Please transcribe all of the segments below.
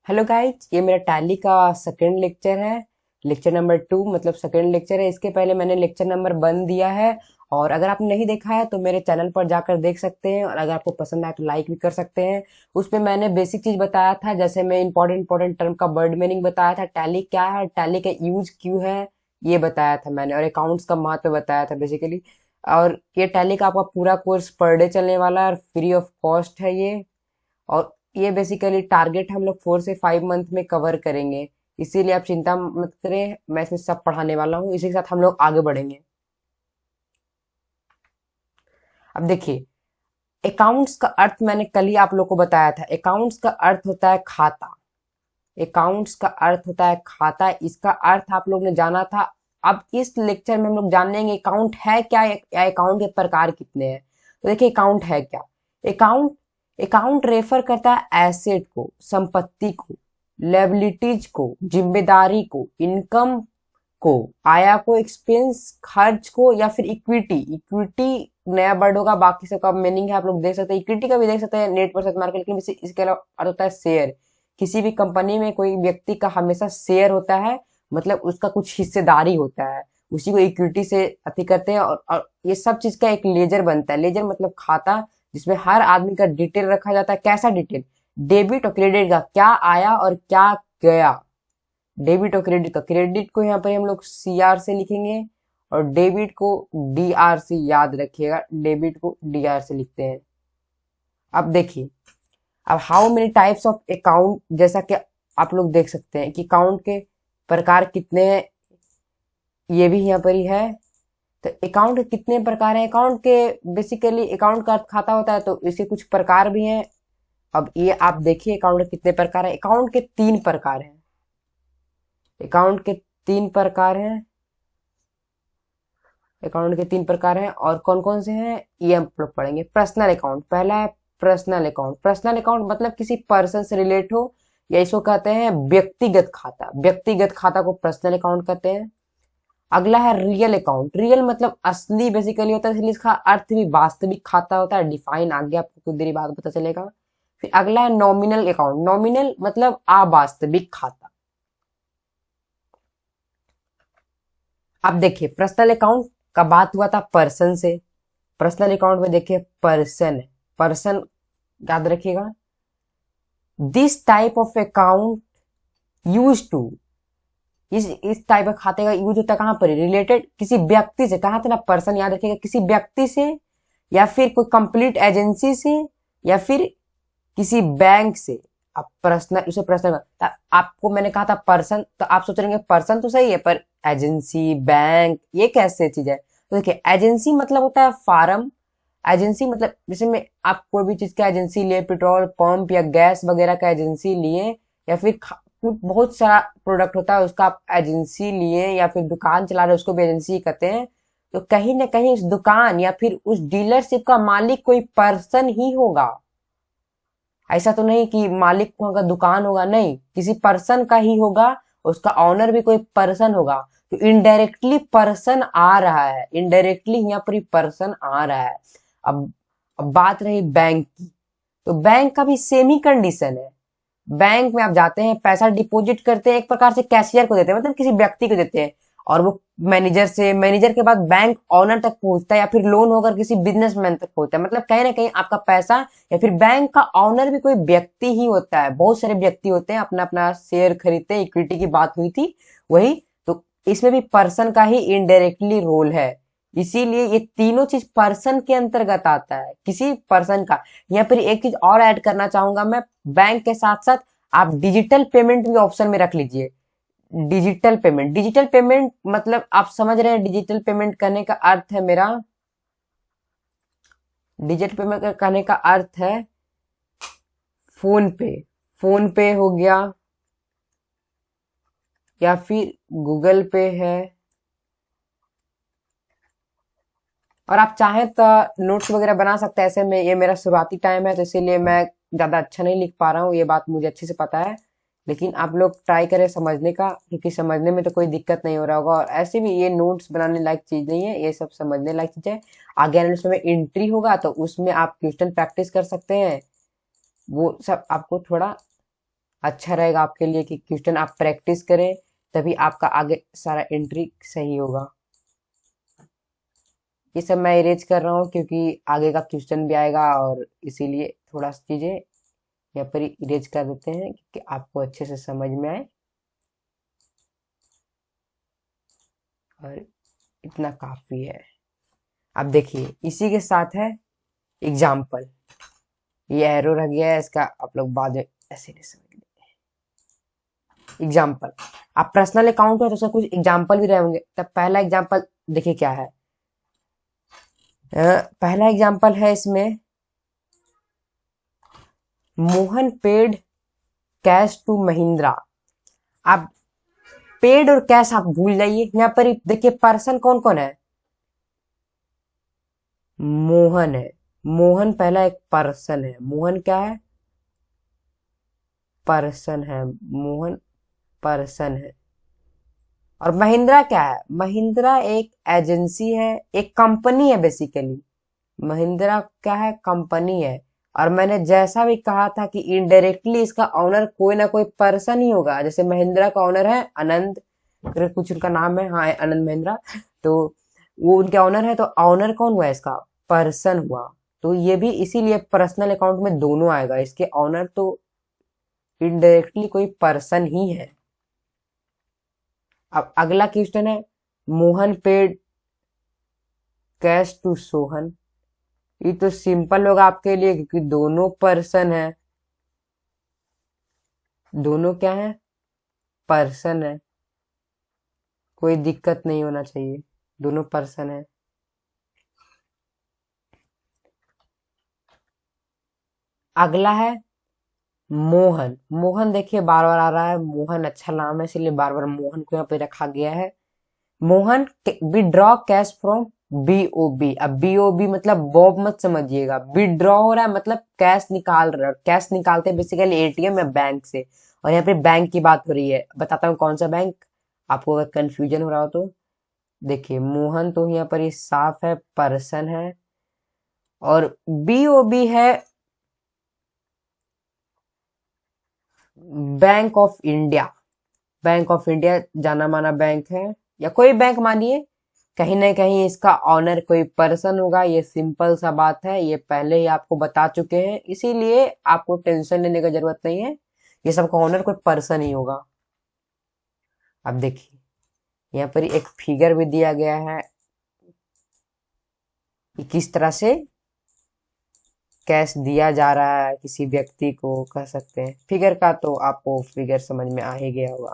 Hello guys, ये मेरा tally का सेकंड लेक्चर है। लेक्चर नंबर 2 मतलब सेकंड लेक्चर है। इसके पहले मैंने लेक्चर नंबर 1 दिया है। और अगर आपने नहीं देखा है तो मेरे चैनल पर जाकर देख सकते हैं, और अगर आपको पसंद आए तो लाइक भी कर सकते हैं। उसमें मैंने बेसिक चीज बताया था, जैसे मैं इंपॉर्टेंट टर्म का वर्ड मीनिंग बताया था, टैली क्या है, टैली का यूज क्यों है, ये बताया था मैंने, और अकाउंट्स का महत्व बताया था बेसिकली। और ये टैली का आपका पूरा कोर्स पर डे चलने वाला है और फ्री ऑफ कॉस्ट है ये। और ये बेसिकली टारगेट हम लोग 4 से 5 मंथ में कवर करेंगे। इसीलिए आप चिंता मत करें, मैं इसमें सब पढ़ाने वाला हूँ। इसी के साथ हम लोग आगे बढ़ेंगे। अब देखिए, अकाउंट्स का अर्थ मैंने कल ही आप लोग को बताया था। अकाउंट्स का अर्थ होता है खाता। अकाउंट्स का अर्थ होता है खाता, इसका अर्थ आप लोग ने जाना था। अब इस लेक्चर में हम लोग जानेंगे अकाउंट है क्या या अकाउंट के प्रकार कितने हैं। तो देखिए, अकाउंट है क्या। अकाउंट अकाउंट रेफर करता है एसेट को, संपत्ति को, लायबिलिटीज को, जिम्मेदारी को, इनकम को, आया को, एक्सपेंस खर्च को, या फिर इक्विटी। इक्विटी नया वर्ड होगा, बाकी सबका मीनिंग है आप लोग देख सकते हैं। इक्विटी का भी देख सकते हैं, नेट वर्सेस मार्केट, लेकिन इसके अलावा अर्थ होता है शेयर। किसी भी कंपनी में कोई व्यक्ति का हमेशा शेयर होता है, मतलब उसका कुछ हिस्सेदारी होता है, उसी को इक्विटी से अति करते हैं। और ये सब चीज का एक लेजर बनता है। लेजर मतलब खाता, जिसमें हर आदमी का डिटेल रखा जाता है। कैसा डिटेल? डेबिट और क्रेडिट का, क्या आया और क्या गया। डेबिट और क्रेडिट का, क्रेडिट को यहाँ पर हम लोग CR से लिखेंगे, और डेबिट को DR से, याद रखिएगा, डेबिट को DR से लिखते हैं। अब देखिए, अब how many types of account, जैसा कि आप लोग देख सकते हैं कि अकाउंट के प्रकार कितने हैं, ये भी यहाँ पर ही है। तो अकाउंट के कितने प्रकार हैं? अकाउंट के बेसिकली, अकाउंट का अर्थ खाता होता है, तो इसके कुछ प्रकार भी हैं। अब ये आप देखिए, अकाउंट के कितने प्रकार हैं। अकाउंट के 3 प्रकार हैं। अकाउंट के 3 प्रकार हैं। अकाउंट के 3 प्रकार हैं, और कौन कौन से हैं ये हम लोग पढ़ेंगे। पर्सनल अकाउंट, पहला है पर्सनल अकाउंट। पर्सनल अकाउंट मतलब किसी पर्सन से रिलेट हो, या इसको कहते हैं व्यक्तिगत खाता। व्यक्तिगत खाता को पर्सनल अकाउंट कहते हैं। अगला है रियल अकाउंट। रियल मतलब असली बेसिकली होता है, इसलिए इसका अर्थ भी वास्तविक खाता होता है। डिफाइन आगे आपको कुछ देर बाद पता चलेगा। फिर अगला है नॉमिनल अकाउंट। नॉमिनल मतलब अवास्तविक खाता। अब देखिए, पर्सनल अकाउंट का बात हुआ था पर्सन से। पर्सनल अकाउंट में देखिए, पर्सन, पर्सन याद रखिएगा। This type of account use to, इस टाइप का खाते का यूज होता है कहां पर? रिलेटेड किसी व्यक्ति से। कहां से ना, पर्सन याद रखिएगा, किसी व्यक्ति से, या फिर कोई कंप्लीट एजेंसी से, या फिर किसी बैंक से। आप पर्सनल, उसे पर्सनल, आपको मैंने कहा था पर्सन, तो आप सोच रहे पर्सन तो सही है, पर एजेंसी, बैंक, ये कैसे चीज है? तो देखिए, एजेंसी मतलब होता है फार्म। एजेंसी मतलब जैसे में आप कोई भी चीज का एजेंसी लिए, पेट्रोल पंप या गैस वगैरह का एजेंसी लिए, या फिर बहुत सारा प्रोडक्ट होता है उसका आप एजेंसी लिए, या फिर दुकान चला रहे उसको भी एजेंसी कहते हैं। तो कहीं ना कहीं उस दुकान या फिर उस डीलरशिप का मालिक कोई पर्सन ही होगा। ऐसा तो नहीं कि मालिक होगा, दुकान होगा, नहीं, किसी पर्सन का ही होगा। उसका ऑनर भी कोई पर्सन होगा। तो इनडायरेक्टली पर्सन आ रहा है, इनडायरेक्टली यहाँ पर पर्सन आ रहा है। अब बात रही बैंक की, तो बैंक का भी सेम ही कंडीशन है। बैंक में आप जाते हैं, पैसा डिपॉजिट करते हैं, एक प्रकार से कैशियर को देते हैं, मतलब किसी व्यक्ति को देते हैं, और वो मैनेजर से, मैनेजर के बाद बैंक ऑनर तक पहुंचता है, या फिर लोन होकर किसी बिजनेसमैन तक पहुंचता है। मतलब कहीं ना कहीं आपका पैसा, या फिर बैंक का ऑनर भी कोई व्यक्ति ही होता है। बहुत सारे व्यक्ति होते हैं, अपना अपना शेयर खरीदते हैं। इक्विटी की बात हुई थी वही। तो इसमें भी पर्सन का ही इनडायरेक्टली रोल है। इसीलिए ये तीनों चीज पर्सन के अंतर्गत आता है, किसी पर्सन का। यहाँ पर एक चीज और ऐड करना चाहूंगा मैं, बैंक के साथ साथ आप डिजिटल पेमेंट भी ऑप्शन में रख लीजिए। डिजिटल पेमेंट, डिजिटल पेमेंट मतलब आप समझ रहे हैं, डिजिटल पेमेंट करने का अर्थ है मेरा, डिजिटल पेमेंट करने का अर्थ है फोन पे। फोन पे हो गया, या फिर गूगल पे है। और आप चाहें तो नोट्स वगैरह बना सकते हैं। ऐसे में ये मेरा शुरुआती टाइम है, तो इसीलिए मैं ज्यादा अच्छा नहीं लिख पा रहा हूँ, ये बात मुझे अच्छे से पता है। लेकिन आप लोग ट्राई करें समझने का, क्योंकि समझने में तो कोई दिक्कत नहीं हो रहा होगा। और ऐसे भी ये नोट्स बनाने लायक चीज नहीं है, ये सब समझने लायक चीज है। आगे आने वाले समय एंट्री होगा, तो उसमें आप क्वेश्चन प्रैक्टिस कर सकते हैं। वो सब आपको थोड़ा अच्छा रहेगा आपके लिए कि क्वेश्चन आप प्रैक्टिस करें, तभी आपका आगे सारा एंट्री सही होगा। ये सब मैं इरेज कर रहा हूँ क्योंकि आगे का क्वेश्चन भी आएगा, और इसीलिए थोड़ा सी चीजें यहाँ पर इरेज कर देते हैं कि आपको अच्छे से समझ में आए, और इतना काफी है। अब देखिए इसी के साथ है एग्जाम्पल। ये एरो रह गया है, इसका आप लोग बाद में ऐसे नहीं समझ। एग्जाम्पल, आप पर्सनल अकाउंट है तो उसका कुछ एग्जाम्पल भी रहेंगे। तब पहला एग्जाम्पल देखिए क्या है। पहला एग्जाम्पल है इसमें, Mohan paid cash to Mahindra. आप पेड और कैश आप भूल जाइए, यहाँ पर देखिए पर्सन कौन कौन है, मोहन है। मोहन पहला एक पर्सन है, मोहन क्या है, पर्सन है, मोहन पर्सन है। और महिंद्रा क्या है, महिंद्रा एक एजेंसी है, एक कंपनी है बेसिकली। महिंद्रा क्या है, कंपनी है। और मैंने जैसा भी कहा था कि इनडायरेक्टली इसका ऑनर कोई ना कोई पर्सन ही होगा। जैसे महिंद्रा का ऑनर है आनंद, कुछ उनका नाम है, हाँ आनंद महिंद्रा, तो वो उनके ऑनर है, तो ऑनर कौन हुआ इसका, पर्सन हुआ। तो ये भी इसीलिए पर्सनल अकाउंट में दोनों आएगा, इसके ऑनर तो इनडायरेक्टली कोई पर्सन ही है। अब अगला क्वेश्चन है, Mohan paid cash to Sohan. ये तो सिंपल होगा आपके लिए क्योंकि दोनों पर्सन है, दोनों क्या है, पर्सन है, कोई दिक्कत नहीं होना चाहिए, दोनों पर्सन है। अगला है मोहन। मोहन देखिए बार बार आ रहा है, मोहन अच्छा नाम है इसलिए बार बार मोहन को यहाँ पे रखा गया है। Mohan withdraw cash from BOB. अब बीओबी मतलब बॉब मत समझिएगा, विड्रॉ हो रहा है मतलब कैश निकाल रहा है। कैश निकालते हैं बेसिकली एटीएम या बैंक से, और यहाँ पे बैंक की बात हो रही है। बताता हूँ कौन सा बैंक, आपको अगर कंफ्यूजन हो रहा हो तो। देखिए मोहन तो यहाँ पर ये साफ है, पर्सन है, और बीओबी है bank of India. Bank of India जाना माना बैंक है, या कोई बैंक मानिए, कहीं ना कहीं इसका ऑनर कोई पर्सन होगा। ये सिंपल सा बात है, ये पहले ही आपको बता चुके हैं, इसीलिए आपको टेंशन लेने की जरूरत नहीं है, ये सबका ऑनर कोई पर्सन ही होगा। अब देखिए यहाँ पर एक फिगर भी दिया गया है कि किस तरह से कैश दिया जा रहा है किसी व्यक्ति को, कह सकते हैं। फिगर का तो आपको फिगर समझ में आ ही गया होगा,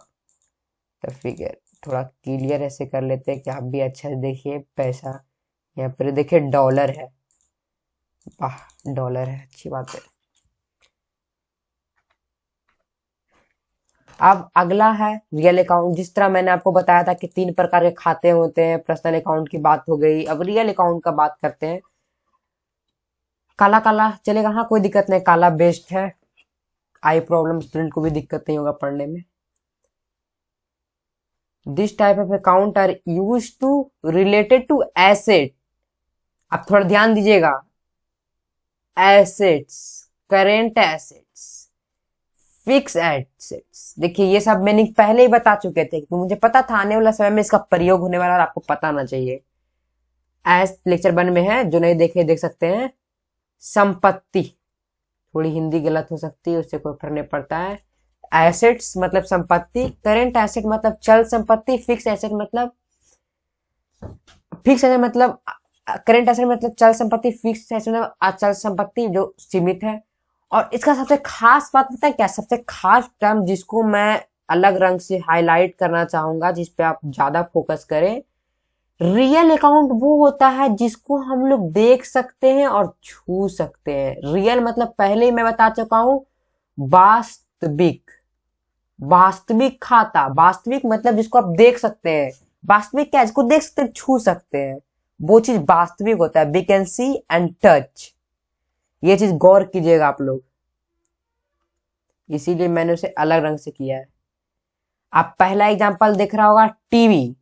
तो फिगर थोड़ा क्लियर ऐसे कर लेते हैं कि आप भी अच्छा से देखिए। पैसा यहाँ पर देखिए डॉलर है, वाह डॉलर है, अच्छी बात है। अब अगला है रियल अकाउंट। जिस तरह मैंने आपको बताया था कि 3 प्रकार के खाते होते हैं, पर्सनल अकाउंट की बात हो गई, अब रियल अकाउंट का बात करते हैं। काला काला चलेगा, हाँ कोई दिक्कत नहीं, काला बेस्ट है, आई प्रॉब्लम स्टूडेंट को भी दिक्कत नहीं होगा पढ़ने में। This type of account are use to related to asset. आप थोड़ा ध्यान दीजिएगा, assets, current assets, fix assets. देखिए ये सब मैंने पहले ही बता चुके थे, क्योंकि मुझे पता था आने वाला समय में इसका प्रयोग होने वाला, और आपको पता ना चाहिए। एस लेक्चर 1 में है, जो नहीं देखे देख सकते हैं। संपत्ति, थोड़ी हिंदी गलत हो सकती है, उससे कोई फर्क नहीं पड़ता है। एसेट्स मतलब संपत्ति, करेंट एसेट मतलब चल संपत्ति, फिक्स एसेट मतलब करेंट एसेट मतलब चल संपत्ति, फिक्स एसेट मतलब अचल संपत्ति जो सीमित है। और इसका सबसे खास बात पता है क्या, सबसे खास टर्म जिसको मैं अलग रंग से हाईलाइट करना चाहूंगा, जिसपे आप ज्यादा फोकस करें, रियल अकाउंट वो होता है जिसको हम लोग देख सकते हैं और छू सकते हैं। रियल मतलब पहले ही मैं बता चुका हूं, वास्तविक। वास्तविक खाता, वास्तविक मतलब जिसको आप देख सकते हैं। वास्तविक क्या है, जिसको देख सकते हैं, छू सकते हैं, वो चीज वास्तविक होता है। We can see and touch, ये चीज गौर कीजिएगा आप लोग, इसीलिए मैंने उसे अलग रंग से किया है। आप पहला एग्जांपल देख रहा होगा, टीवी।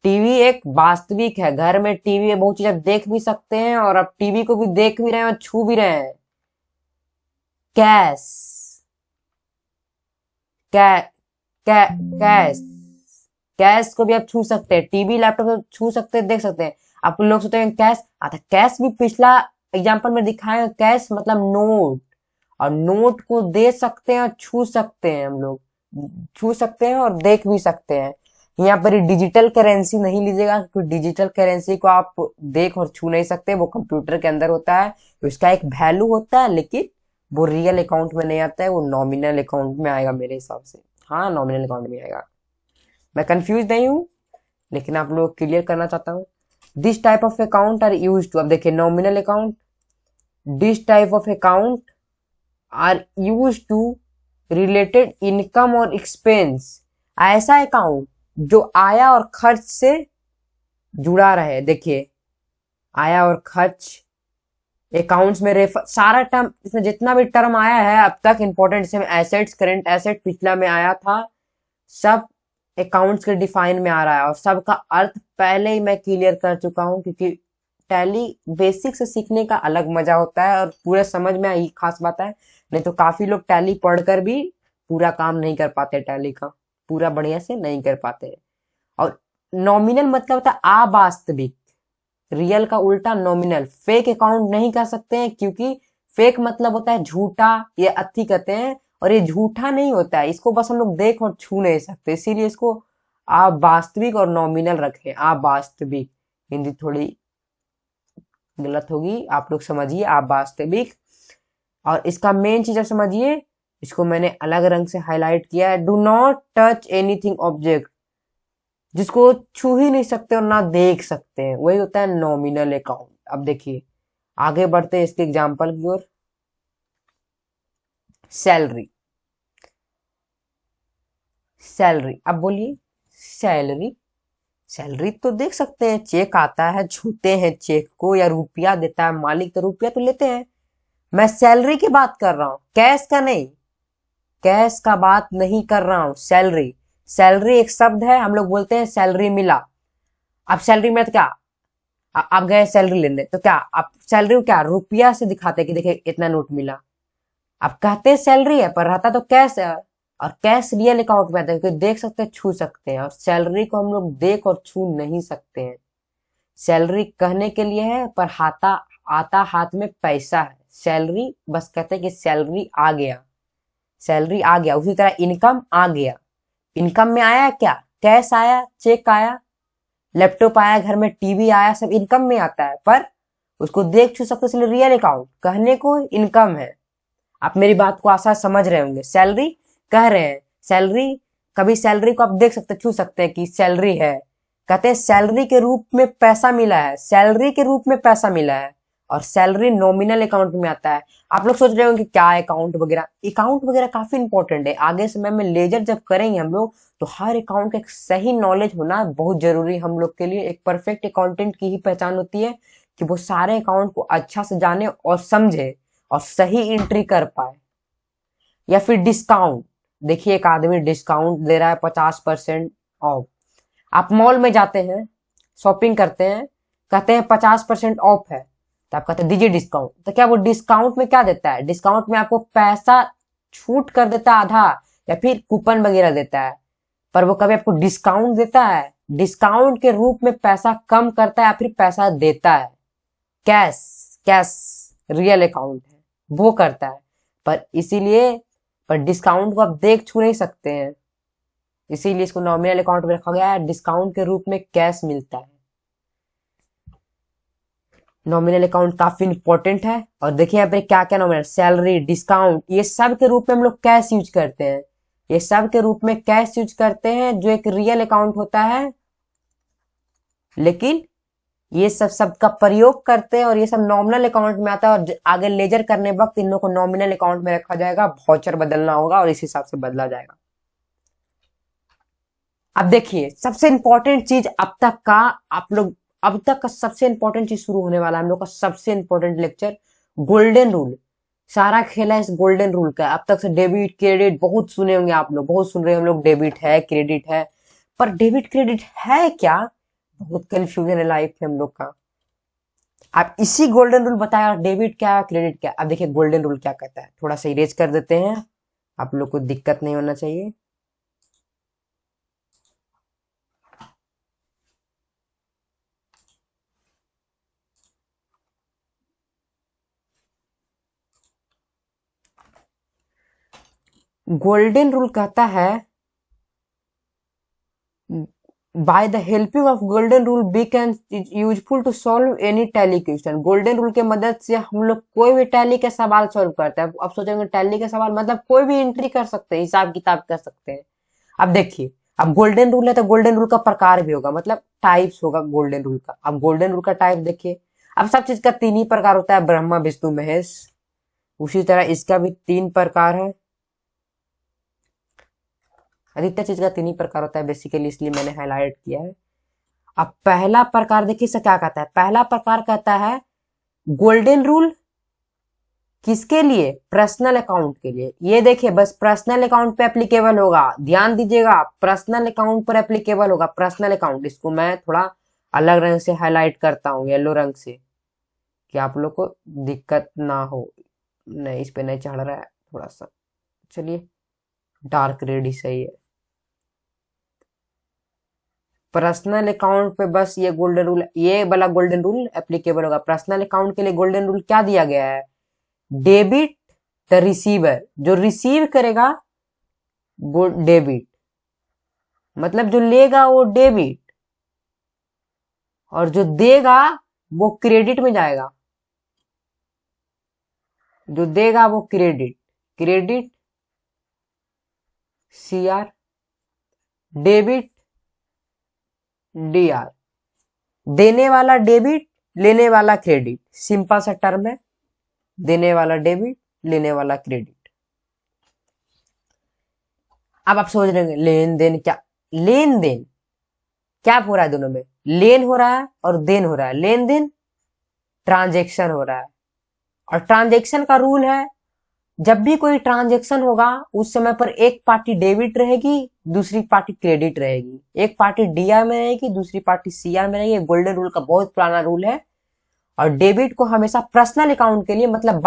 टीवी एक वास्तविक है, घर में टीवी है, बहुत चीज आप देख भी सकते हैं, और आप टीवी को भी देख भी रहे हैं और छू भी रहे हैं। कैश, कै, कै, कैश, कैश को भी आप छू सकते हैं, टीवी लैपटॉप को छू सकते हैं, देख सकते हैं। आप लोग सोचते हैं कैश आता, कैश भी पिछला एग्जाम्पल में दिखाया, कैश मतलब नोट, और नोट को दे सकते हैं और छू सकते हैं, हम लोग छू सकते हैं और देख भी सकते हैं। यहाँ पर डिजिटल करेंसी नहीं लीजिएगा, क्योंकि डिजिटल करेंसी को आप देख और छू नहीं सकते, वो कंप्यूटर के अंदर होता है, उसका एक वैल्यू होता है, लेकिन वो रियल अकाउंट में नहीं आता है, वो नॉमिनल अकाउंट में आएगा मेरे हिसाब से। हाँ, नॉमिनल अकाउंट में आएगा। मैं कंफ्यूज नहीं हूँ, लेकिन आप लोग क्लियर करना चाहता हूँ। This type of account are use to, अब देखिए nominal account, this type of account are use to related income और एक्सपेंस, ऐसा अकाउंट जो आया और खर्च से जुड़ा रहे। देखिए आया और खर्च, अकाउंट्स में रेफर, सारा टर्म, इसमें जितना भी टर्म आया है अब तक इंपॉर्टेंट, इसमें एसेट्स, करंट एसेट पिछला में आया था, सब अकाउंट्स के डिफाइन में आ रहा है, और सबका अर्थ पहले ही मैं क्लियर कर चुका हूं, क्योंकि टैली बेसिक से सीखने का अलग मजा होता है, और पूरा समझ में आई खास बात है। नहीं तो काफी लोग टैली पढ़कर भी पूरा काम नहीं कर पाते, टैली का पूरा बढ़िया से नहीं कर पाते। और नॉमिनल मतलब होता है अवास्तविक, रियल का उल्टा नॉमिनल। फेक अकाउंट नहीं कर सकते हैं, क्योंकि फेक मतलब होता है झूठा, ये अति कहते हैं, और ये झूठा नहीं होता है, इसको बस हम लोग देख और छू नहीं सकते, इसीलिए इसको अवास्तविक और नॉमिनल रखें। अवास्तविक हिंदी थोड़ी गलत होगी, आप लोग समझिए अवास्तविक। और इसका मेन चीज समझिए, इसको मैंने अलग रंग से हाईलाइट किया है, do not touch anything object, जिसको छू ही नहीं सकते और ना देख सकते हैं, वही होता है नॉमिनल अकाउंट। अब देखिए आगे बढ़ते हैं इसके एग्जांपल की ओर। सैलरी, सैलरी, अब बोलिए सैलरी, सैलरी तो देख सकते हैं, चेक आता है, छूते हैं चेक को, या रुपया देता है मालिक तो रुपया तो लेते हैं। मैं सैलरी की बात कर रहा हूं, कैश का नहीं, कैश का बात नहीं कर रहा हूं। सैलरी, सैलरी एक शब्द है, हम लोग बोलते हैं सैलरी मिला। अब सैलरी में तो क्या, आप गए सैलरी लेने, तो क्या आप सैलरी को क्या रुपया से दिखाते कि देखिए इतना नोट मिला, आप कहते हैं सैलरी है, पर रहता तो कैश है, और कैश रियल अकाउंट में आता है, क्योंकि देख सकते हैं छू सकते हैं, और सैलरी को हम लोग देख और छू नहीं सकते हैं। सैलरी कहने के लिए है, पर हाथा आता हाथ में पैसा है। सैलरी बस कहते हैं कि सैलरी आ गया, सैलरी आ गया। उसी तरह इनकम आ गया, इनकम में आया क्या, कैश आया, चेक आया, लैपटॉप आया, घर में टीवी आया, सब इनकम में आता है, पर उसको देख छू सकते, इसलिए रियल अकाउंट कहने को इनकम है। आप मेरी बात को आसान समझ रहे होंगे, सैलरी कह रहे हैं, सैलरी, कभी सैलरी को आप देख सकते छू सकते हैं कि सैलरी है, कहते हैं सैलरी के रूप में पैसा मिला है, सैलरी के रूप में पैसा मिला है, और सैलरी नॉमिनल अकाउंट में आता है। आप लोग सोच रहे होंगे क्या अकाउंट वगैरह, अकाउंट वगैरह काफी इंपॉर्टेंट है, आगे समय में लेजर जब करेंगे हम लोग, तो हर अकाउंट का एक सही नॉलेज होना बहुत जरूरी हम लोग के लिए। एक परफेक्ट अकाउंटेंट की ही पहचान होती है कि वो सारे अकाउंट को अच्छा से जाने और समझे और सही एंट्री कर पाए। या फिर डिस्काउंट, देखिए एक आदमी डिस्काउंट दे रहा है 50% ऑफ, आप मॉल में जाते हैं, शॉपिंग करते हैं, कहते हैं 50% ऑफ है, तो आप कहते हैं दीजिए डिस्काउंट, तो क्या वो डिस्काउंट में क्या देता है, डिस्काउंट में आपको पैसा छूट कर देता है आधा, या फिर कूपन वगैरह देता है, पर वो कभी आपको डिस्काउंट देता है, डिस्काउंट के रूप में पैसा कम करता है या फिर पैसा देता है। कैश, कैश रियल अकाउंट है, वो करता है, पर इसीलिए, पर डिस्काउंट को आप देख छू नहीं सकते हैं, इसीलिए इसको नॉमिनल अकाउंट में रखा गया है, डिस्काउंट के रूप में कैश मिलता है। नॉमिनल अकाउंट काफी इंपॉर्टेंट है, और देखिए यहाँ पे क्या क्या नॉमिनल, सैलरी, डिस्काउंट, ये सब के रूप में हम लोग कैश यूज करते हैं, ये सब के रूप में कैश यूज करते हैं, जो एक रियल अकाउंट होता है, लेकिन ये सब सब का प्रयोग करते हैं, और ये सब नॉमिनल अकाउंट में आता है, और आगे लेजर करने वक्त इन लोगों को नॉमिनल अकाउंट में रखा जाएगा, वाउचर बदलना होगा और इस हिसाब से बदला जाएगा। अब देखिए सबसे इंपॉर्टेंट चीज अब तक का, आप लोग अब तक का सबसे इंपॉर्टेंट चीज शुरू होने वाला है, हम लोग का सबसे इंपॉर्टेंट लेक्चर, गोल्डन रूल। सारा खेला इस गोल्डन रूल का, अब तक से डेबिट क्रेडिट बहुत सुने होंगे आप लोग, बहुत सुन रहे हैं हम लोग, डेबिट है क्रेडिट है, पर डेबिट क्रेडिट है क्या, बहुत कंफ्यूजन है लाइफ में हम लोग का। आप इसी गोल्डन रूल बताया, डेबिट क्या है क्रेडिट क्या। अब देखिए गोल्डन रूल क्या कहता है, थोड़ा सा इरेज कर देते हैं, आप लोग को दिक्कत नहीं होना चाहिए। गोल्डन रूल कहता है by the helping of golden rule we can useful to solve any tally question. Golden rule के मदद से हम लोग कोई भी टैली के सवाल सॉल्व करते हैं। अब सोचेंगे टैली के सवाल मतलब कोई भी एंट्री कर सकते हैं, हिसाब किताब कर सकते हैं। अब देखिए, अब गोल्डन रूल है तो गोल्डन रूल का प्रकार भी होगा, मतलब टाइप्स होगा गोल्डन रूल का। अब गोल्डन रूल का टाइप देखिए, अब सब चीज का तीन ही प्रकार होता है, ब्रह्मा विष्णु महेश। उसी तरह इसका भी तीन प्रकार है। अधिकतर चीज का तीन ही प्रकार होता है बेसिकली, इसलिए मैंने हाईलाइट किया है। अब पहला प्रकार देखिए इसे क्या कहता है। पहला प्रकार कहता है गोल्डन रूल किसके लिए? पर्सनल अकाउंट के लिए। ये देखिए बस पर्सनल अकाउंट पे एप्लीकेबल होगा, ध्यान दीजिएगा, पर्सनल अकाउंट पर एप्लीकेबल होगा। पर्सनल अकाउंट, इसको मैं थोड़ा अलग रंग से हाईलाइट करता हूँ, येलो रंग से, कि आप लोग को दिक्कत ना हो। नहीं, इस पे नहीं चढ़ रहा है थोड़ा सा, चलिए डार्क रेड ही सही है। पर्सनल अकाउंट पे बस ये गोल्डन रूल, ये वाला गोल्डन रूल एप्लीकेबल होगा। पर्सनल अकाउंट के लिए गोल्डन रूल क्या दिया गया है? डेबिट द रिसीवर, जो रिसीव करेगा वो डेबिट, मतलब जो लेगा वो डेबिट, और जो देगा वो क्रेडिट में जाएगा। जो देगा वो credit, credit C R, debit D R. देने वाला डेबिट, लेने वाला क्रेडिट, सिंपल सा टर्म है। देने वाला डेबिट, लेने वाला क्रेडिट। अब आप सोच रहे हैं लेन देन क्या? लेन देन क्या हो रहा है दोनों में? लेन हो रहा है और देन हो रहा है। लेन देन ट्रांजेक्शन हो रहा है, और ट्रांजेक्शन का रूल है जब भी कोई ट्रांजेक्शन होगा उस समय पर एक पार्टी डेबिट रहेगी, दूसरी पार्टी क्रेडिट रहेगी। एक पार्टी डीआर में रहेगी, दूसरी पार्टी सीआर में रहेगी। गोल्डन रूल का बहुत पुराना रूल है। और डेबिट को हमेशा पर्सनल अकाउंट के लिए, मतलब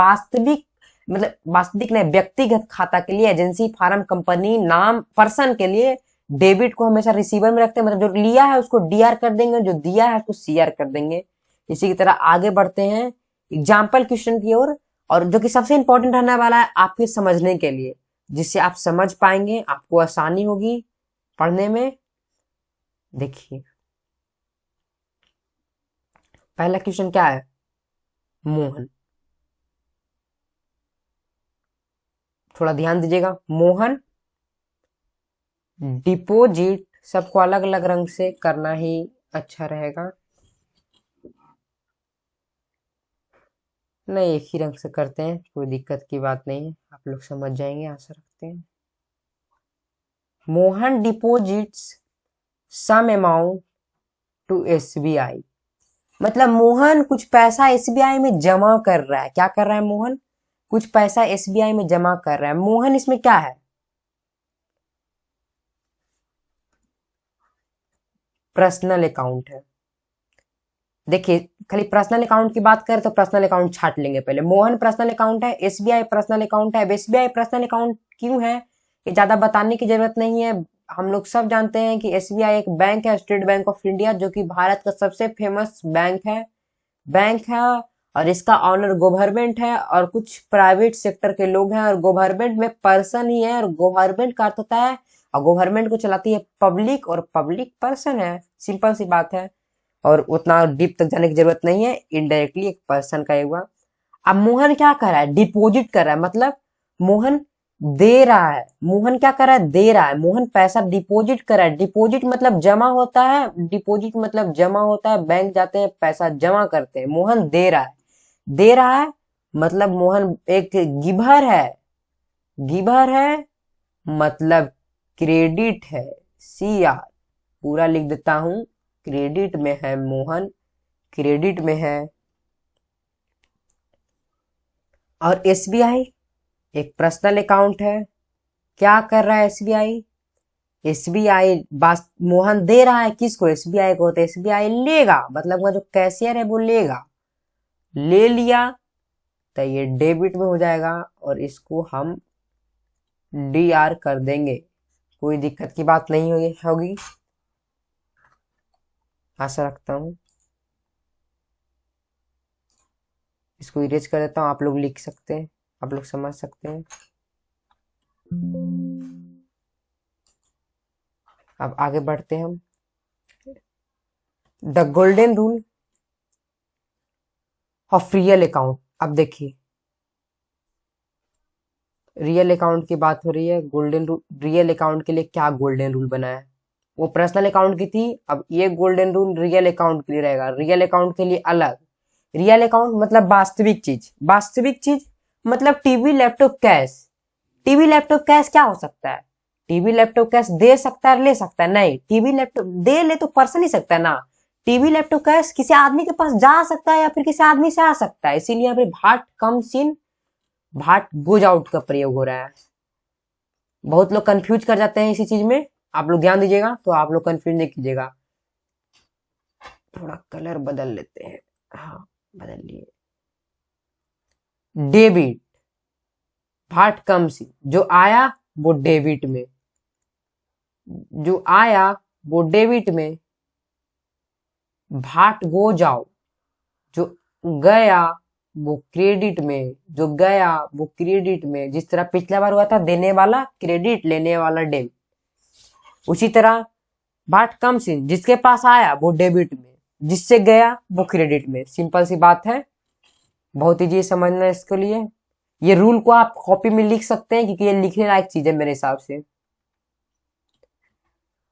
वास्तविक नहीं, व्यक्तिगत खाता के लिए, एजेंसी, फार्म, कंपनी, नाम, पर्सन के लिए डेबिट को हमेशा रिसीवर में रखते हैं। मतलब जो लिया है उसको डीआर कर देंगे, जो दिया है उसको सीआर कर देंगे। इसी की तरह आगे बढ़ते हैं एग्जाम्पल क्वेश्चन की ओर, और जो कि सबसे इंपॉर्टेंट रहने वाला है आपके समझने के लिए, जिससे आप समझ पाएंगे, आपको आसानी होगी पढ़ने में। देखिए पहला क्वेश्चन क्या है? मोहन, थोड़ा ध्यान दीजिएगा। मोहन डिपोजिट, सबको अलग अलग रंग से करना ही अच्छा रहेगा। नहीं, एक ही रंग से करते हैं, कोई दिक्कत की बात नहीं है, आप लोग समझ जाएंगे, आशा रखते हैं। Mohan deposits some amount to SBI, मतलब मोहन कुछ पैसा एसबीआई में जमा कर रहा है। क्या कर रहा है मोहन? कुछ पैसा एसबीआई में जमा कर रहा है। मोहन इसमें क्या है? पर्सनल अकाउंट है। देखिए खाली पर्सनल अकाउंट की बात करें तो पर्सनल अकाउंट छाट लेंगे पहले। मोहन पर्सनल अकाउंट है, एसबीआई पर्सनल अकाउंट है। अब एसबीआई पर्सनल अकाउंट क्यों है ये ज्यादा बताने की जरूरत नहीं है। हम लोग सब जानते हैं कि एसबीआई एक बैंक है, स्टेट बैंक ऑफ इंडिया, जो कि भारत का सबसे फेमस बैंक है। और इसका ऑनर गवर्नमेंट है, और कुछ प्राइवेट सेक्टर के लोग हैं, और गवर्नमेंट में पर्सन ही है। और गवर्नमेंट का अर्थ होता है, और गवर्नमेंट को चलाती है पब्लिक, और पब्लिक पर्सन है। सिंपल सी बात है, और उतना डीप तक जाने की जरूरत नहीं है, इनडायरेक्टली एक पर्सन का हुआ। अब मोहन क्या कर रहा है? डिपॉजिट कर रहा है, मतलब मोहन दे रहा है। मोहन क्या कर रहा है? दे रहा है। मोहन पैसा डिपॉजिट कर रहा है। डिपॉजिट मतलब जमा होता है, डिपॉजिट मतलब जमा होता है, बैंक जाते हैं पैसा जमा करते हैं। मोहन दे रहा है, दे रहा है मतलब मोहन एक गिवर है। गिवर है मतलब क्रेडिट है। सी आर, पूरा लिख देता हूं, क्रेडिट में है मोहन, क्रेडिट में है। और एसबीआई एक पर्सनल अकाउंट है। क्या कर रहा है एसबीआई? एसबीआई मोहन दे रहा है किसको? एसबीआई को। तो एसबीआई लेगा, मतलब वो जो कैशियर है वो लेगा। ले लिया तो ये डेबिट में हो जाएगा, और इसको हम डी आर कर देंगे। कोई दिक्कत की बात नहीं होगी, आशा रखता हूं। इसको इरेज कर देता हूं, आप लोग लिख सकते हैं, आप लोग समझ सकते हैं। अब आगे बढ़ते हैं हम। The golden rule of real account. अब देखिए, रियल अकाउंट की बात हो रही है, गोल्डन रूल, रियल अकाउंट के लिए क्या गोल्डन रूल बना है? वो पर्सनल अकाउंट की थी, अब ये गोल्डन रूल रियल अकाउंट के लिए रहेगा, रियल अकाउंट के लिए अलग। रियल अकाउंट मतलब वास्तविक चीज, वास्तविक चीज मतलब TV laptop cash. TV laptop cash क्या हो सकता है? टीवी लैपटॉप कैश दे सकता है, ले सकता है? नहीं, टीवी लैपटॉप दे ले तो पर्सन ही सकता है ना। टीवी लैपटॉप कैश किसी आदमी के पास जा सकता है या फिर किसी आदमी से आ सकता है, इसीलिए यहाँ पे भाट कम इन, भाट गोज आउट का प्रयोग हो रहा है। बहुत लोग कंफ्यूज कर जाते हैं इसी चीज में, आप लोग ध्यान दीजिएगा तो आप लोग कंफ्यूज नहीं कीजिएगा। थोड़ा कलर बदल लेते हैं, हाँ बदल लिए। डेबिट, भाट कम इन, जो आया वो डेबिट में, जो आया वो डेबिट में। भाट गो जाओ, जो गया वो क्रेडिट में, जो गया वो क्रेडिट में। जिस तरह पिछला बार हुआ था देने वाला क्रेडिट, लेने वाला डेबिट, उसी तरह भाट कम्स इन, जिसके पास आया वो डेबिट में, जिससे गया वो क्रेडिट में। सिंपल सी बात है, बहुत ईजी समझना है इसके लिए। ये रूल को आप कॉपी में लिख सकते हैं क्योंकि ये लिखने लायक चीज है मेरे हिसाब से।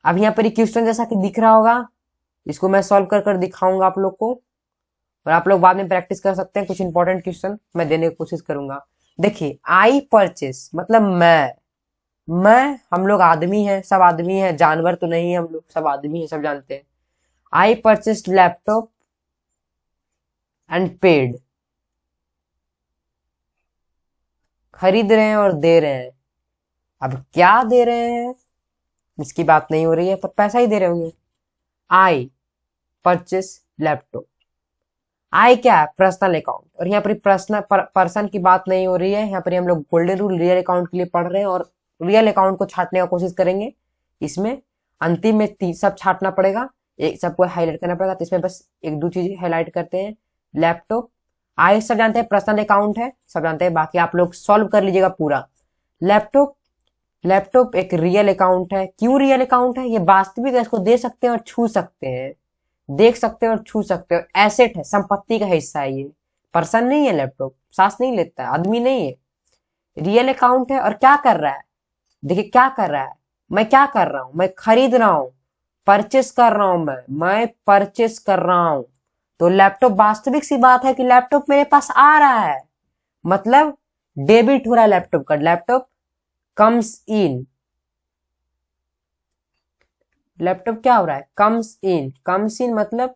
अब यहाँ पर क्वेश्चन जैसा कि दिख रहा होगा, इसको मैं सॉल्व कर कर दिखाऊंगा आप लोग को, और आप लोग बाद में प्रैक्टिस कर सकते हैं। कुछ इंपॉर्टेंट क्वेश्चन मैं देने की कोशिश करूंगा। देखिए, आई परचेस मतलब मैं, हम लोग आदमी हैं, सब आदमी हैं, जानवर तो नहीं है, हम लोग सब आदमी हैं, सब जानते हैं। आई परचेस्ड लैपटॉप एंड पेड, खरीद रहे हैं और दे रहे हैं। अब क्या दे रहे हैं इसकी बात नहीं हो रही है, पर पैसा ही दे रहे होंगे। आई परचेस लैपटॉप, आई क्या है? पर्सनल अकाउंट, और यहाँ पर पर्सनल पर्सन की बात नहीं हो रही है। यहाँ पर हम लोग गोल्डन रूल रियल अकाउंट के लिए पढ़ रहे हैं और रियल अकाउंट को छाटने का कोशिश करेंगे। इसमें अंतिम में सब छाटना पड़ेगा, एक सबको हाईलाइट करना पड़ेगा, तो इसमें बस एक दो चीज हाईलाइट करते हैं। लैपटॉप, आई सब जानते हैं पर्सनल अकाउंट है, सब जानते हैं, बाकी आप लोग सॉल्व कर लीजिएगा पूरा। लैपटॉप, लैपटॉप एक रियल अकाउंट है। क्यों रियल अकाउंट है? ये वास्तविक है, इसको दे सकते हैं और छू सकते हैं, देख सकते हैं और छू सकते हैं, एसेट है, संपत्ति का हिस्सा है ये। पर्सन नहीं है लैपटॉप, सांस नहीं लेता है, आदमी नहीं है, रियल अकाउंट है। और क्या कर रहा है? देखिए क्या कर रहा है, मैं क्या कर रहा हूं? मैं खरीद रहा हूं, परचेस कर रहा हूं, मैं परचेस कर रहा हूं। तो लैपटॉप, वास्तविक सी बात है कि लैपटॉप मेरे पास आ रहा है, मतलब डेबिट हो रहा है लैपटॉप का। लैपटॉप कम्स इन, लैपटॉप क्या हो रहा है? कम्स इन, कम्स इन मतलब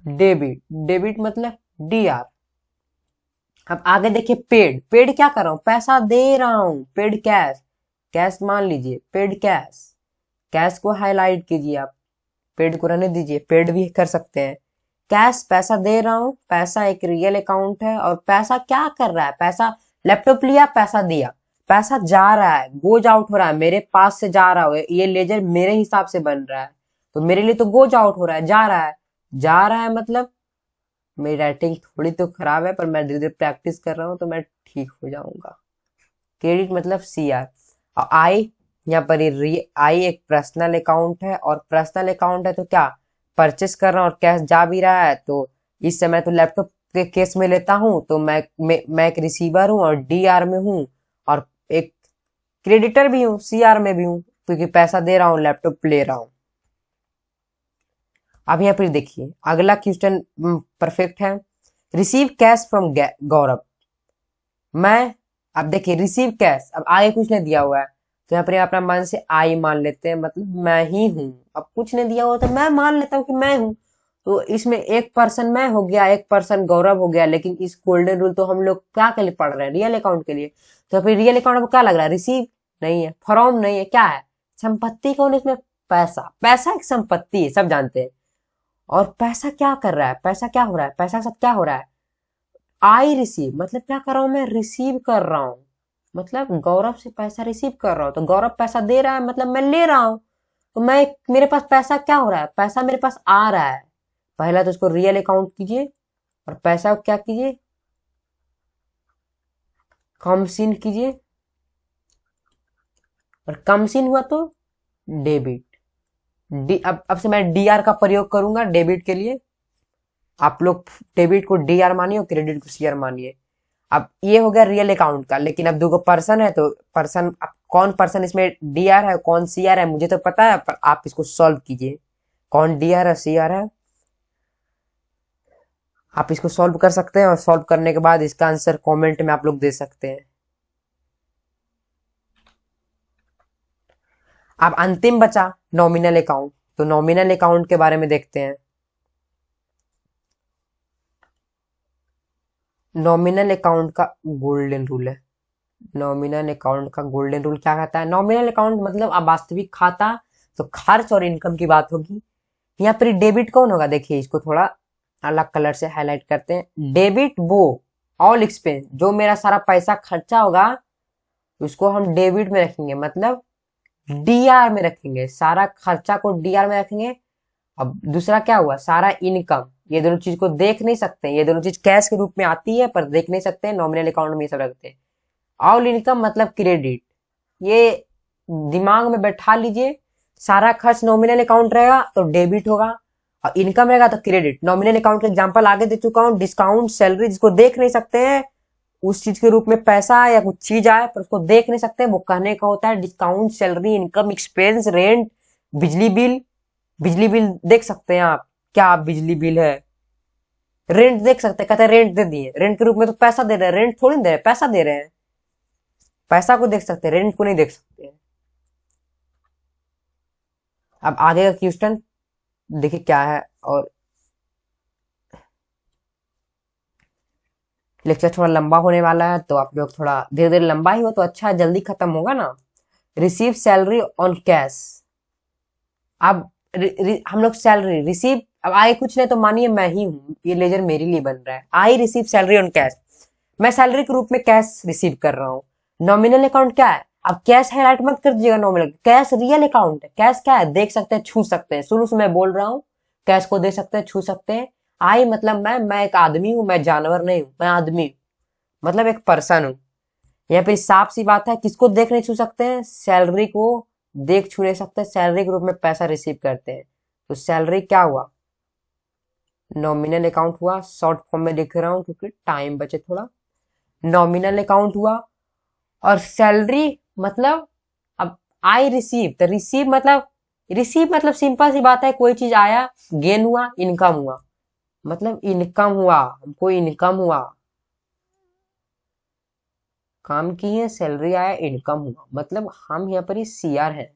डेबिट, डेबिट मतलब डी आर। अब आगे देखिए, पेड, पेड क्या कर रहा हूं? पैसा दे रहा हूं, पेड कैश, कैश मान लीजिए, पेड कैश, कैश को हाईलाइट कीजिए आप, पेड को रहने दीजिए, पेड भी कर सकते हैं। कैश, पैसा दे रहा हूं, पैसा एक रियल अकाउंट है। और पैसा क्या कर रहा है? पैसा, लैपटॉप लिया, पैसा दिया, पैसा जा रहा है, गोज आउट हो रहा है, मेरे पास से जा रहा है, ये लेजर मेरे हिसाब से बन रहा है, तो मेरे लिए तो गोज आउट हो रहा है, जा रहा है। जा रहा है मतलब, मेरी राइटिंग थोड़ी तो खराब है, पर मैं धीरे धीरे प्रैक्टिस कर रहा हूँ तो मैं ठीक हो जाऊंगा। क्रेडिट मतलब सी आर। और आई, यहाँ पर आई एक पर्सनल अकाउंट है, और पर्सनल अकाउंट है तो क्या, परचेस कर रहा हूँ और कैश जा भी रहा है। तो इस समय तो लैपटॉप के केस में लेता हूँ, तो मैं एक रिसीवर हूँ और डी आर में हूँ, और एक क्रेडिटर भी हूँ, सी आर में भी हूँ, क्योंकि पैसा दे रहा हूँ, लैपटॉप ले रहा हूँ। अब यहाँ पर देखिए अगला क्वेश्चन परफेक्ट है। रिसीव कैश फ्रॉम गौरव, मैं, अब देखिए रिसीव कैश, अब आगे कुछ नहीं दिया हुआ है, तो यहाँ पर अपना मन से आई मान लेते हैं, मतलब मैं ही हूं। अब कुछ नहीं दिया हुआ तो मैं मान लेता हूँ कि मैं हूं, तो इसमें एक पर्सन मैं हो गया, एक पर्सन गौरव हो गया। लेकिन इस गोल्डन रूल तो हम लोग क्या के लिए पढ़ रहे हैं? रियल अकाउंट के लिए। तो फिर रियल अकाउंट में क्या लग रहा है? रिसीव नहीं है, फ्रॉम नहीं है, क्या है? संपत्ति कौन है इसमें? पैसा, पैसा एक संपत्ति है, सब जानते हैं। और पैसा क्या कर रहा है? पैसा क्या हो रहा है? पैसा सब क्या हो रहा है? आई रिसीव मतलब क्या कर रहा हूं? मैं रिसीव कर रहा हूं, मतलब गौरव से पैसा रिसीव कर रहा हूं। तो गौरव पैसा दे रहा है मतलब मैं ले रहा हूं, तो मैं, मेरे पास पैसा क्या हो रहा है? पैसा मेरे पास आ रहा है। पहला तो इसको रियल अकाउंट कीजिए और पैसा को क्या कीजिए, कम सीन कीजिए, और कम सीन हुआ तो डेबिट। अब से मैं डीआर का प्रयोग करूंगा डेबिट के लिए। आप लोग डेबिट को डीआर मानिए और क्रेडिट को सीआर मानिए। अब ये हो गया रियल अकाउंट का, लेकिन अब दो पर्सन है तो पर्सन, अब कौन पर्सन इसमें डीआर है कौन सीआर है मुझे तो पता है, पर आप इसको सॉल्व कीजिए कौन डीआर है सीआर है। आप इसको सॉल्व कर सकते हैं और सॉल्व करने के बाद इसका आंसर कमेंट में आप लोग दे सकते हैं। अब अंतिम बचा नॉमिनल अकाउंट, तो नॉमिनल अकाउंट के बारे में देखते हैं। नॉमिनल अकाउंट का गोल्डन रूल है। नॉमिनल अकाउंट का गोल्डन रूल क्या कहता है? नॉमिनल अकाउंट मतलब अवास्तविक खाता, तो खर्च और इनकम की बात होगी। यहाँ पर डेबिट कौन होगा? देखिए इसको थोड़ा अलग कलर से हाईलाइट करते हैं। डेबिट वो ऑल एक्सपेंस, जो मेरा सारा पैसा खर्चा होगा उसको हम डेबिट में रखेंगे, मतलब डीआर में रखेंगे, सारा खर्चा को डीआर में रखेंगे। अब दूसरा क्या हुआ? सारा इनकम, ये दोनों चीज को देख नहीं सकते, ये दोनों चीज कैश के रूप में आती है पर देख नहीं सकते, नॉमिनल अकाउंट में ये सब रखते हैं। ऑल इनकम मतलब क्रेडिट, ये दिमाग में बैठा लीजिए। सारा खर्च नॉमिनल अकाउंट रहेगा तो डेबिट होगा, और इनकम रहेगा तो क्रेडिट। नॉमिनल अकाउंट का एग्जांपल आगे दे चुका हूं, डिस्काउंट, सैलरी, जिसको देख नहीं सकते हैं, उस चीज के रूप में पैसा या कुछ चीज आए पर उसको देख नहीं सकते, वो कहने का होता है discount, salary, income, expense, rent, बिजली बिल। बिजली बिल देख सकते हैं आप, क्या बिजली बिल है? रेंट देख सकते हैं, कहते हैं रेंट दे दिए, रेंट के रूप में तो पैसा दे रहे हैं, रेंट थोड़ी दे रहे हैं, पैसा दे रहे हैं। पैसा को देख सकते हैं, रेंट को नहीं देख सकते हैं। अब आगे का क्वेश्चन देखिए क्या है, और लेक्चर थोड़ा लंबा होने वाला है तो आप लोग थोड़ा धीरे धीरे, लंबा ही हो तो अच्छा है, जल्दी खत्म होगा ना। Receive salary on cash. अब हम लोग सैलरी रिसीव, अब आए कुछ नहीं तो मानिए मैं ही हूं, ये लेजर मेरे लिए बन रहा है। I receive salary on cash, मैं सैलरी के रूप में कैश रिसीव कर रहा हूँ। नॉमिनल अकाउंट क्या है? अब कैश हाईलाइट मत कर दीजिएगा, नॉमिनल कैश रियल अकाउंट है। कैश क्या है? देख सकते हैं, छू सकते हैं, शुरू से मैं बोल रहा हूँ कैश को देख सकते हैं, छू सकते हैं। आई मतलब मैं एक आदमी हूँ, मैं जानवर नहीं हूँ, मैं आदमी हूँ, मतलब एक पर्सन हूँ। यहाँ पे साफ सी बात है, किसको देख नहीं छू सकते हैं? सैलरी को देख छू नहीं सकते, सैलरी के रूप में पैसा रिसीव करते हैं। तो सैलरी क्या हुआ? नॉमिनल अकाउंट हुआ, शॉर्ट फॉर्म में लिख रहा हूँ क्योंकि टाइम बचे थोड़ा। नॉमिनल अकाउंट हुआ, और सैलरी मतलब, अब आई रिसीव, तो रिसीव मतलब सिंपल सी बात है, कोई चीज आया, गेन हुआ, इनकम हुआ, मतलब इनकम हुआ, हमको इनकम हुआ, काम किए, सैलरी आया, इनकम हुआ, मतलब हम यहाँ पर ही सीआर है।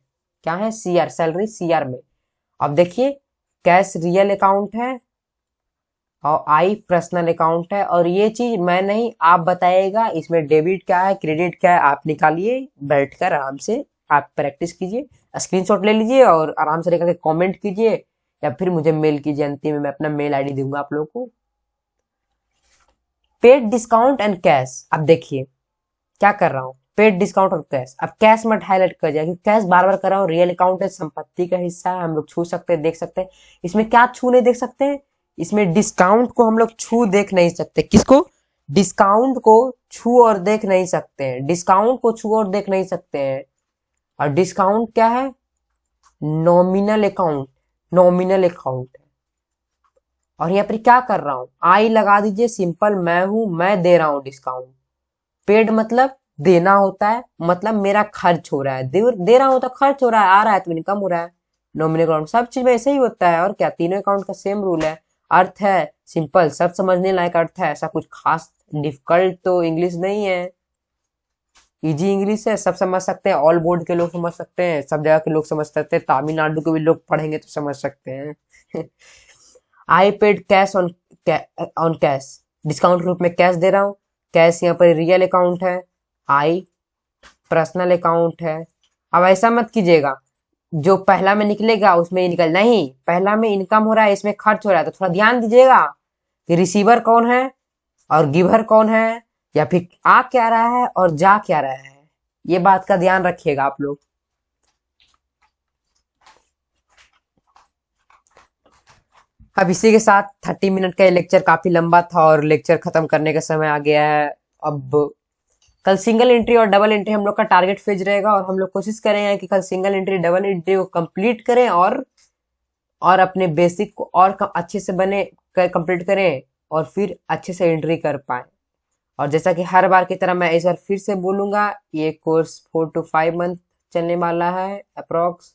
क्या है? सीआर, सैलरी सीआर में। अब देखिए कैश रियल अकाउंट है और आई पर्सनल अकाउंट है, और ये चीज मैं नहीं आप बताइएगा, इसमें डेबिट क्या है क्रेडिट क्या है आप निकालिए बैठकर आराम से, आप प्रैक्टिस कीजिए, स्क्रीनशॉट ले लीजिए और आराम से लेकर के कमेंट कीजिए, या फिर मुझे मेल कीजिए, अंतिम में मैं अपना मेल आईडी दूंगा आप लोगों को। Paid discount and cash. अब देखिए क्या कर रहा हूँ, पेड डिस्काउंट और कैश। अब कैश मत हाईलाइट कर जाए, क्योंकि कैश बार बार कर रहा हूँ, रियल अकाउंट है, संपत्ति का हिस्सा है, हम लोग छू सकते हैं, देख सकते हैं। इसमें क्या छू नहीं देख सकते हैं? इसमें डिस्काउंट को हम लोग छू देख नहीं सकते। किसको? डिस्काउंट को छू और देख नहीं सकते हैं, डिस्काउंट को छू और देख नहीं सकते हैं। और डिस्काउंट क्या है? Nominal account, nominal account. और यहाँ पर क्या कर रहा हूँ? आई लगा दीजिए, सिंपल, मैं हूं, मैं दे रहा हूँ डिस्काउंट। पेड मतलब देना होता है, मतलब मेरा खर्च हो रहा है, दे रहा हूं तो खर्च हो रहा है, आ रहा है तो इनकम हो रहा है। नॉमिनल अकाउंट सब चीज में ऐसे ही होता है, और क्या, तीनों अकाउंट का सेम रूल है। अर्थ है सिंपल, सब समझने लायक अर्थ है, ऐसा कुछ खास डिफिकल्ट तो इंग्लिश नहीं है, इजी इंग्लिश है, सब समझ सकते हैं, ऑल बोर्ड के लोग समझ सकते हैं, सब जगह के लोग समझ सकते हैं, तमिलनाडु के भी लोग पढ़ेंगे तो समझ सकते हैं। I paid cash on on cash, discount के रूप में कैश दे रहा हूँ। कैश यहाँ पर रियल अकाउंट है, आई पर्सनल अकाउंट है। अब ऐसा मत कीजिएगा जो पहला में निकलेगा उसमें ही निकल, नहीं, पहला में इनकम हो रहा है, इसमें खर्च हो रहा है, तो थोड़ा ध्यान दीजिएगा कि रिसीवर कौन है और गिवर कौन है, या फिर आ क्या रहा है और जा क्या रहा है, ये बात का ध्यान रखिएगा आप लोग। अब इसी के साथ 30 मिनट का ये लेक्चर काफी लंबा था और लेक्चर खत्म करने का समय आ गया है। अब कल सिंगल एंट्री और डबल एंट्री हम लोग का टारगेट फेज रहेगा और हम लोग कोशिश करेंगे कि कल सिंगल एंट्री डबल एंट्री को कंप्लीट करें और अपने बेसिक को और अच्छे से कंप्लीट करें और फिर अच्छे से एंट्री कर पाए। और जैसा कि हर बार की तरह मैं इस बार फिर से बोलूंगा, ये कोर्स 4 to 5 मंथ चलने वाला है अप्रोक्स,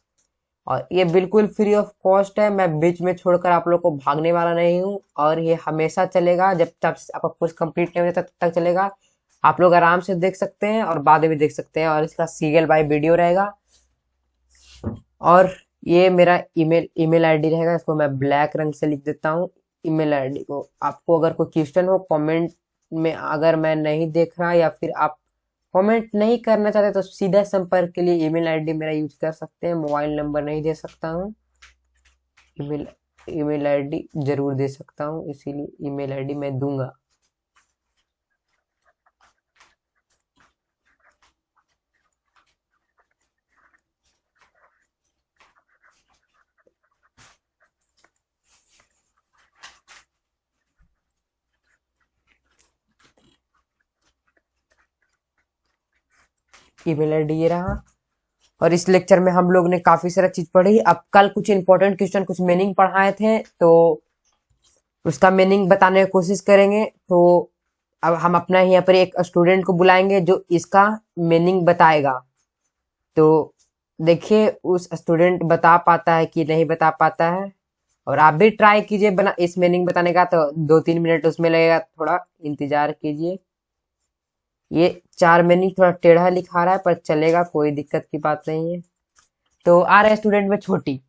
और ये बिल्कुल फ्री ऑफ कॉस्ट है। मैं बीच में छोड़कर आप लोग को भागने वाला नहीं हूँ और ये हमेशा चलेगा, जब तक आपका कोर्स कंप्लीट नहीं होता तब तक चलेगा। आप लोग आराम से देख सकते हैं और बाद में भी देख सकते हैं, और इसका सीरियल बाय वीडियो रहेगा। और ये मेरा ईमेल आईडी रहेगा, इसको मैं ब्लैक रंग से लिख देता हूँ ईमेल आईडी को। आपको अगर कोई क्वेश्चन हो कमेंट में, अगर मैं नहीं देख रहा या फिर आप कमेंट नहीं करना चाहते तो सीधा संपर्क के लिए ईमेल आईडी मेरा यूज कर सकते हैं। मोबाइल नंबर नहीं दे सकता हूँ, ईमेल ईमेल आईडी जरूर दे सकता हूँ, इसीलिए ईमेल आईडी मैं दूंगा। ईमेल आईडी ये रहा। और इस लेक्चर में हम लोग ने काफी सारा चीज पढ़ी। अब कल कुछ इंपॉर्टेंट क्वेश्चन, कुछ मीनिंग पढ़ाए थे, तो उसका मीनिंग बताने की कोशिश करेंगे। तो अब हम अपना यहाँ पर एक स्टूडेंट को बुलाएंगे जो इसका मीनिंग बताएगा। तो देखिए उस स्टूडेंट बता पाता है कि नहीं बता पाता है। और आप भी ट्राई कीजिए बना इस मीनिंग बताने का, तो 2-3 मिनट उसमें लगेगा, थोड़ा इंतजार कीजिए। ये 4 मीनिंग थोड़ा टेढ़ा लिखा रहा है पर चलेगा, कोई दिक्कत की बात नहीं है। तो आ रहे स्टूडेंट में छोटी।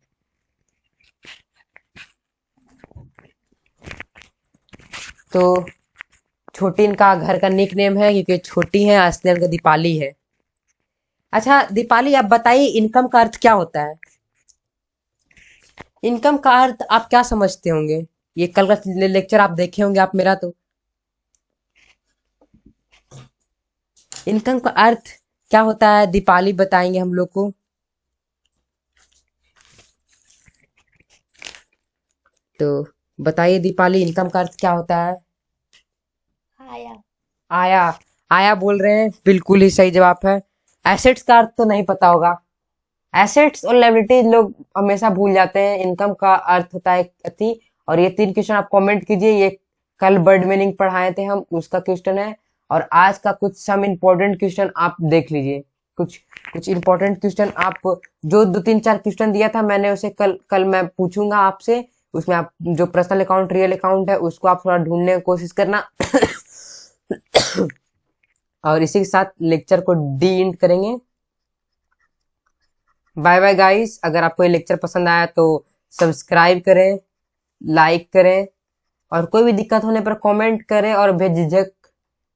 तो छोटी इनका घर का निक नेम है क्योंकि छोटी है, असली इनका दीपाली है। अच्छा दीपाली, आप बताइए इनकम का अर्थ क्या होता है? इनकम का अर्थ आप क्या समझते होंगे? ये कल का लेक्चर आप देखे होंगे आप मेरा, तो इनकम का अर्थ क्या होता है दीपाली बताएंगे हम लोग को। तो बताइए दीपाली, इनकम का अर्थ क्या होता है? आया। आया। आया बोल रहे हैं, बिल्कुल ही सही जवाब है। एसेट्स का अर्थ तो नहीं पता होगा। एसेट्स और लायबिलिटीज लोग हमेशा भूल जाते हैं। इनकम का अर्थ होता है अति। और ये 3 क्वेश्चन आप कमेंट कीजिए, ये कल वर्ड मीनिंग पढ़ाए थे हम, उसका क्वेश्चन है। और आज का कुछ सम इम्पोर्टेंट क्वेश्चन आप देख लीजिए। कुछ कुछ इम्पोर्टेंट क्वेश्चन आप, जो 2-3-4 क्वेश्चन दिया था मैंने, उसे कल कल मैं पूछूंगा आपसे। उसमें आप जो पर्सनल अकाउंट रियल अकाउंट है उसको आप थोड़ा ढूंढने की कोशिश करना। और इसी के साथ लेक्चर को डी एंड करेंगे। Bye bye guys. अगर आपको ये लेक्चर पसंद आया तो सब्सक्राइब करें, लाइक करें, और कोई भी दिक्कत होने पर कमेंट करें, और बेझिझक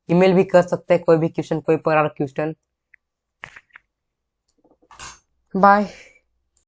ईमेल भी कर सकते हैं कोई भी क्वेश्चन, कोई प्रकार क्वेश्चन। बाय।